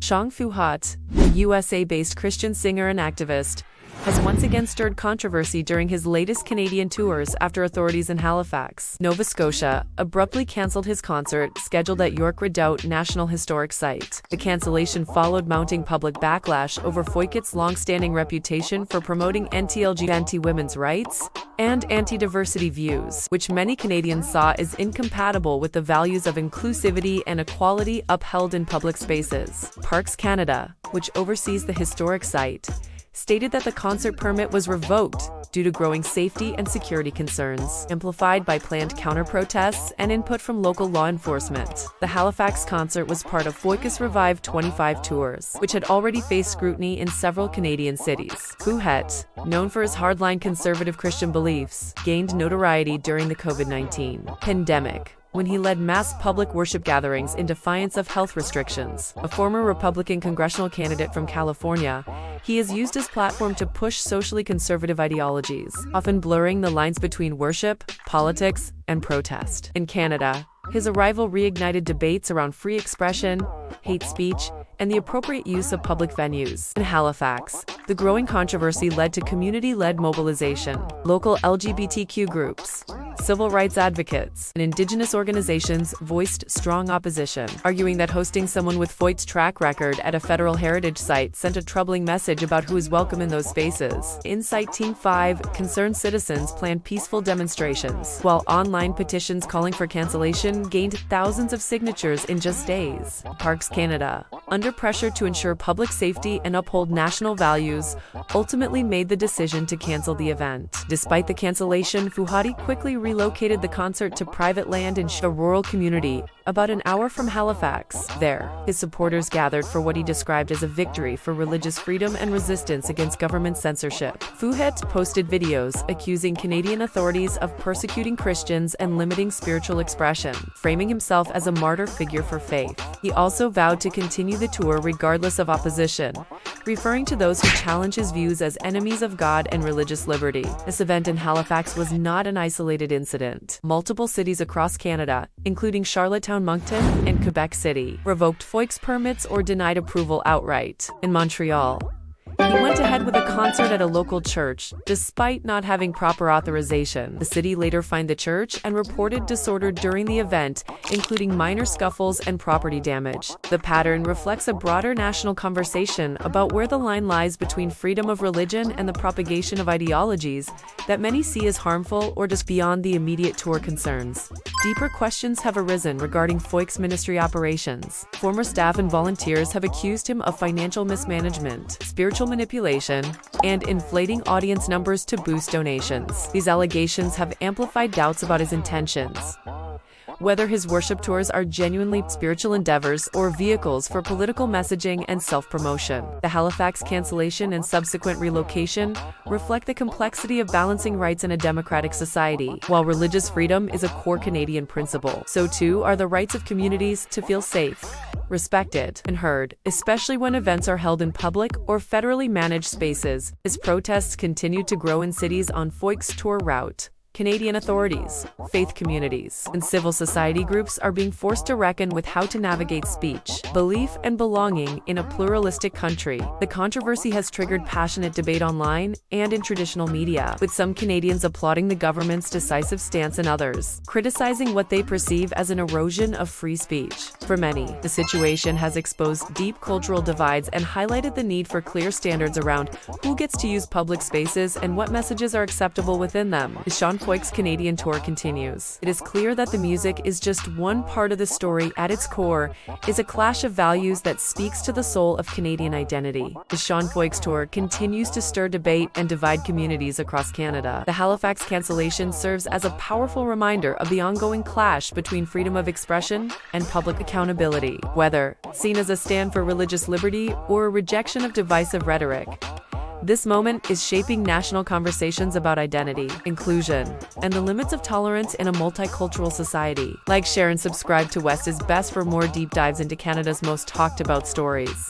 Feucht, a USA-based Christian singer and activist, has once again stirred controversy during his latest Canadian tours after authorities in Halifax, Nova Scotia, abruptly cancelled his concert scheduled at York Redoubt National Historic Site. The cancellation followed mounting public backlash over Feucht's long-standing reputation for promoting anti-LGBT, anti-women's rights, and anti-diversity views, which many Canadians saw as incompatible with the values of inclusivity and equality upheld in public spaces. Parks Canada, which oversees the historic site, stated that the concert permit was revoked due to growing safety and security concerns, amplified by planned counter-protests and input from local law enforcement. The Halifax concert was part of Feucht's Revive 25 tours, which had already faced scrutiny in several Canadian cities. Feucht, known for his hardline conservative Christian beliefs, gained notoriety during the COVID-19 pandemic, when he led mass public worship gatherings in defiance of health restrictions. A former Republican congressional candidate from California, he has used his platform to push socially conservative ideologies, often blurring the lines between worship, politics, and protest. In Canada, his arrival reignited debates around free expression, hate speech, and the appropriate use of public venues. In Halifax, the growing controversy led to community-led mobilization. Local LGBTQ groups, civil rights advocates, and Indigenous organizations voiced strong opposition, arguing that hosting someone with Feucht's track record at a federal heritage site sent a troubling message about who is welcome in those spaces. Inside Team 5, concerned citizens planned peaceful demonstrations, while online petitions calling for cancellation gained thousands of signatures in just days. Parks Canada, under pressure to ensure public safety and uphold national values, ultimately made the decision to cancel the event. Despite the cancellation, Feucht quickly relocated the concert to private land in a rural community about an hour from Halifax. There, his supporters gathered for what he described as a victory for religious freedom and resistance against government censorship. Feucht posted videos accusing Canadian authorities of persecuting Christians and limiting spiritual expression, framing himself as a martyr figure for faith. He also vowed to continue the tour regardless of opposition, referring to those who challenge his views as enemies of God and religious liberty. This event in Halifax was not an isolated incident. Multiple cities across Canada, including Charlottetown, Moncton, and Quebec City, revoked Feucht's permits or denied approval outright. In Montreal, he went ahead with a concert at a local church, despite not having proper authorization. The city later fined the church and reported disorder during the event, including minor scuffles and property damage. The pattern reflects a broader national conversation about where the line lies between freedom of religion and the propagation of ideologies that many see as harmful or just beyond the immediate tour concerns. Deeper questions have arisen regarding Feucht's ministry operations. Former staff and volunteers have accused him of financial mismanagement, spiritual manipulation, and inflating audience numbers to boost donations. These allegations have amplified doubts about his intentions, whether his worship tours are genuinely spiritual endeavors or vehicles for political messaging and self-promotion. The Halifax cancellation and subsequent relocation reflect the complexity of balancing rights in a democratic society. While religious freedom is a core Canadian principle, so too are the rights of communities to feel safe, respected, and heard, especially when events are held in public or federally managed spaces. As protests continue to grow in cities on Feucht's tour route, Canadian authorities, faith communities, and civil society groups are being forced to reckon with how to navigate speech, belief, and belonging in a pluralistic country. The controversy has triggered passionate debate online and in traditional media, with some Canadians applauding the government's decisive stance and others criticizing what they perceive as an erosion of free speech. For many, the situation has exposed deep cultural divides and highlighted the need for clear standards around who gets to use public spaces and what messages are acceptable within them. Feucht's Canadian tour continues. It is clear that the music is just one part of the story. At its core is a clash of values that speaks to the soul of Canadian identity. The Feucht's tour continues to stir debate and divide communities across Canada. The Halifax cancellation serves as a powerful reminder of the ongoing clash between freedom of expression and public accountability, whether seen as a stand for religious liberty or a rejection of divisive rhetoric. This moment is shaping national conversations about identity, inclusion, and the limits of tolerance in a multicultural society. Like, share, and subscribe to West is Best for more deep dives into Canada's most talked about stories.